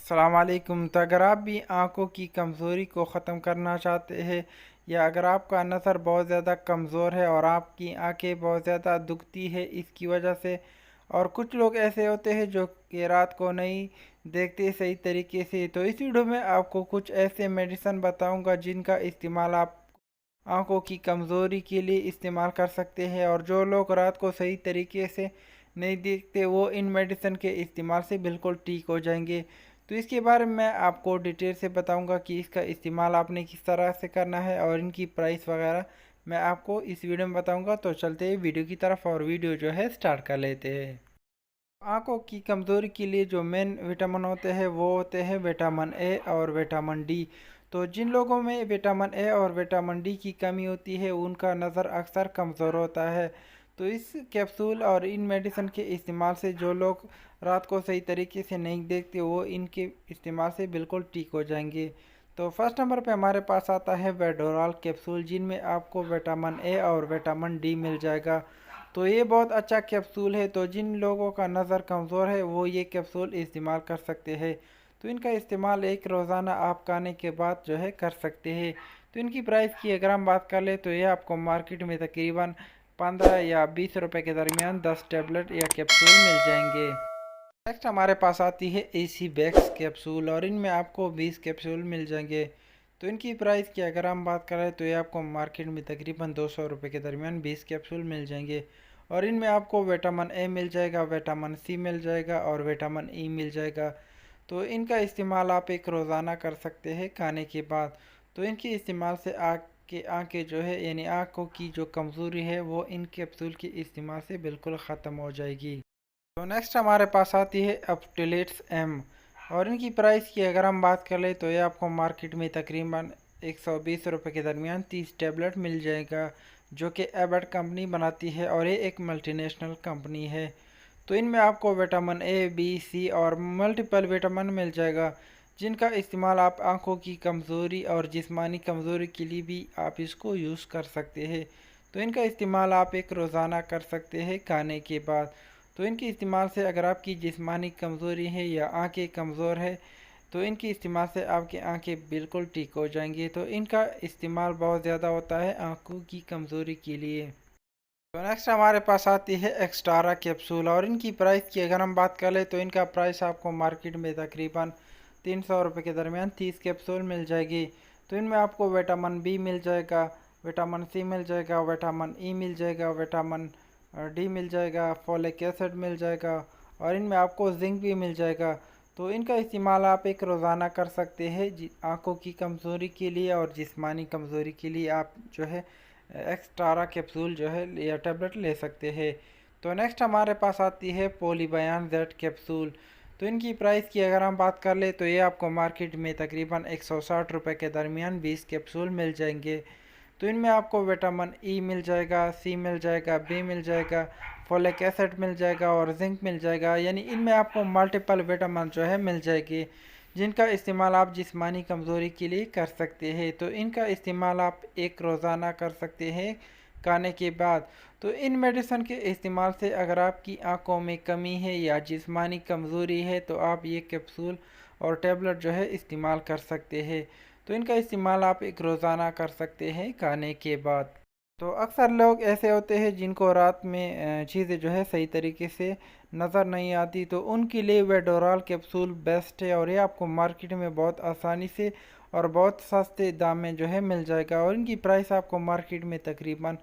السلام علیکم۔ تو اگر آپ بھی آنکھوں کی کمزوری کو ختم کرنا چاہتے ہیں یا اگر آپ کا نظر بہت زیادہ کمزور ہے اور آپ کی آنکھیں بہت زیادہ دکھتی ہے اس کی وجہ سے، اور کچھ لوگ ایسے ہوتے ہیں جو کہ رات کو نہیں دیکھتے صحیح طریقے سے، تو اس ویڈیو میں آپ کو کچھ ایسے میڈیسن بتاؤں گا جن کا استعمال آپ آنکھوں کی کمزوری کے لیے استعمال کر سکتے ہیں، اور جو لوگ رات کو صحیح طریقے سے نہیں دیکھتے وہ ان میڈیسن کے استعمال سے بالکل ٹھیک ہو جائیں گے۔ تو اس کے بارے میں آپ کو ڈیٹیل سے بتاؤں گا کہ اس کا استعمال آپ نے کس طرح سے کرنا ہے اور ان کی پرائس وغیرہ میں آپ کو اس ویڈیو میں بتاؤں گا۔ تو چلتے ہیں ویڈیو کی طرف اور ویڈیو جو ہے سٹارٹ کر لیتے ہیں۔ آنکھوں کی کمزوری کے لیے جو مین وٹامن ہوتے ہیں وہ ہوتے ہیں وٹامن اے اور وٹامن ڈی۔ تو جن لوگوں میں وٹامن اے اور وٹامن ڈی کی کمی ہوتی ہے ان کا نظر اکثر کمزور ہوتا ہے۔ تو اس کیپسول اور ان میڈیسن کے استعمال سے جو لوگ رات کو صحیح طریقے سے نہیں دیکھتے وہ ان کے استعمال سے بالکل ٹھیک ہو جائیں گے۔ تو فرسٹ نمبر پہ ہمارے پاس آتا ہے ویڈورال کیپسول، جن میں آپ کو وٹامن اے اور وٹامن ڈی مل جائے گا۔ تو یہ بہت اچھا کیپسول ہے، تو جن لوگوں کا نظر کمزور ہے وہ یہ کیپسول استعمال کر سکتے ہیں۔ تو ان کا استعمال ایک روزانہ آپ کھانے کے بعد جو ہے کر سکتے ہیں۔ تو ان کی پرائس کی اگر ہم بات کر لیں تو یہ آپ کو مارکیٹ میں تقریباً 15 یا 20 روپے کے درمیان 10 ٹیبلٹ یا کیپسول مل جائیں گے۔ نیکسٹ ہمارے پاس آتی ہے اے سی بیکس کیپسول، اور ان میں آپ کو 20 کیپسول مل جائیں گے۔ تو ان کی پرائس کی اگر ہم بات کریں تو یہ آپ کو مارکیٹ میں تقریباً 200 روپے کے درمیان 20 کیپسول مل جائیں گے، اور ان میں آپ کو وٹامن اے مل جائے گا، وٹامن سی مل جائے گا اور وٹامن ای مل جائے گا۔ تو ان کا استعمال آپ ایک روزانہ کر سکتے ہیں کھانے کے بعد۔ تو ان کے استعمال سے آنکھیں جو ہے یعنی آنکھوں کی جو کمزوری ہے وہ ان کیپسول کے استعمال سے بالکل ختم ہو جائے گی۔ تو نیکسٹ ہمارے پاس آتی ہے اپٹیلیٹس ایم، اور ان کی پرائس کی اگر ہم بات کر لیں تو یہ آپ کو مارکیٹ میں تقریباً 120 روپے کے درمیان 30 ٹیبلٹ مل جائے گا، جو کہ ایبٹ کمپنی بناتی ہے اور یہ ایک ملٹی نیشنل کمپنی ہے۔ تو ان میں آپ کو وٹامن اے، بی، سی اور ملٹیپل وٹامن مل جائے گا، جن کا استعمال آپ آنکھوں کی کمزوری اور جسمانی کمزوری کے لیے بھی آپ اس کو یوز کر سکتے ہیں۔ تو ان کا استعمال آپ ایک روزانہ کر سکتے ہیں کھانے کے بعد۔ تو ان کے استعمال سے اگر آپ کی جسمانی کمزوری ہے یا آنکھیں کمزور ہے تو ان کے استعمال سے آپ کی آنکھیں بالکل ٹھیک ہو جائیں گی۔ تو ان کا استعمال بہت زیادہ ہوتا ہے آنکھوں کی کمزوری کے لیے۔ تو نیکسٹ ہمارے پاس آتی ہے ایکسٹارا کیپسول، اور ان کی پرائس کی اگر ہم بات کر لیں تو ان کا پرائس آپ کو مارکیٹ میں تقریباً 300 روپے کے درمیان 30 کیپسول مل جائے گی۔ تو ان میں آپ کو وٹامن بی مل جائے گا، وٹامن سی مل جائے گا، وٹامن ای مل جائے گا، وٹامن ڈی مل جائے گا، فولک ایسڈ مل جائے گا، اور ان میں آپ کو زنک بھی مل جائے گا۔ تو ان کا استعمال آپ ایک روزانہ کر سکتے ہیں آنکھوں کی کمزوری کے لیے اور جسمانی کمزوری کے لیے آپ جو ہے ایکسٹارا کیپسول جو ہے یا ٹیبلٹ لے سکتے ہیں۔ تو نیکسٹ ہمارے پاس آتی ہے پولی بیان زیڈ کیپسول۔ تو ان کی پرائس کی اگر ہم بات کر لیں تو یہ آپ کو مارکیٹ میں تقریباً 160 روپے کے درمیان 20 کیپسول مل جائیں گے۔ تو ان میں آپ کو وٹامن ای مل جائے گا، سی مل جائے گا، بی مل جائے گا، فولک ایسڈ مل جائے گا اور زنک مل جائے گا، یعنی ان میں آپ کو ملٹیپل وٹامن جو ہے مل جائے گی، جن کا استعمال آپ جسمانی کمزوری کے لیے کر سکتے ہیں۔ تو ان کا استعمال آپ ایک روزانہ کر سکتے ہیں کھانے کے بعد۔ تو ان میڈیسن کے استعمال سے اگر آپ کی آنکھوں میں کمی ہے یا جسمانی کمزوری ہے تو آپ یہ کیپسول اور ٹیبلٹ جو ہے استعمال کر سکتے ہیں۔ تو ان کا استعمال آپ ایک روزانہ کر سکتے ہیں کھانے کے بعد۔ تو اکثر لوگ ایسے ہوتے ہیں جن کو رات میں چیزیں جو ہے صحیح طریقے سے نظر نہیں آتی، تو ان کے لیے ویڈورال کیپسول بیسٹ ہے، اور یہ آپ کو مارکیٹ میں بہت آسانی سے اور بہت سستے دام میں جو ہے مل جائے گا، اور ان کی پرائس آپ کو مارکیٹ میں تقریباً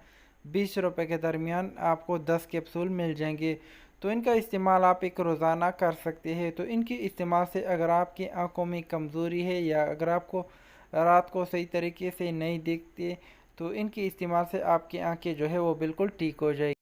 20 روپے کے درمیان آپ کو 10 کیپسول مل جائیں گے۔ تو ان کا استعمال آپ ایک روزانہ کر سکتے ہیں۔ تو ان کے استعمال سے اگر آپ کی آنکھوں میں کمزوری ہے یا اگر آپ کو رات کو صحیح طریقے سے نہیں دیکھتے تو ان کے استعمال سے آپ کی آنکھیں جو ہے وہ بالکل ٹھیک ہو جائے گی۔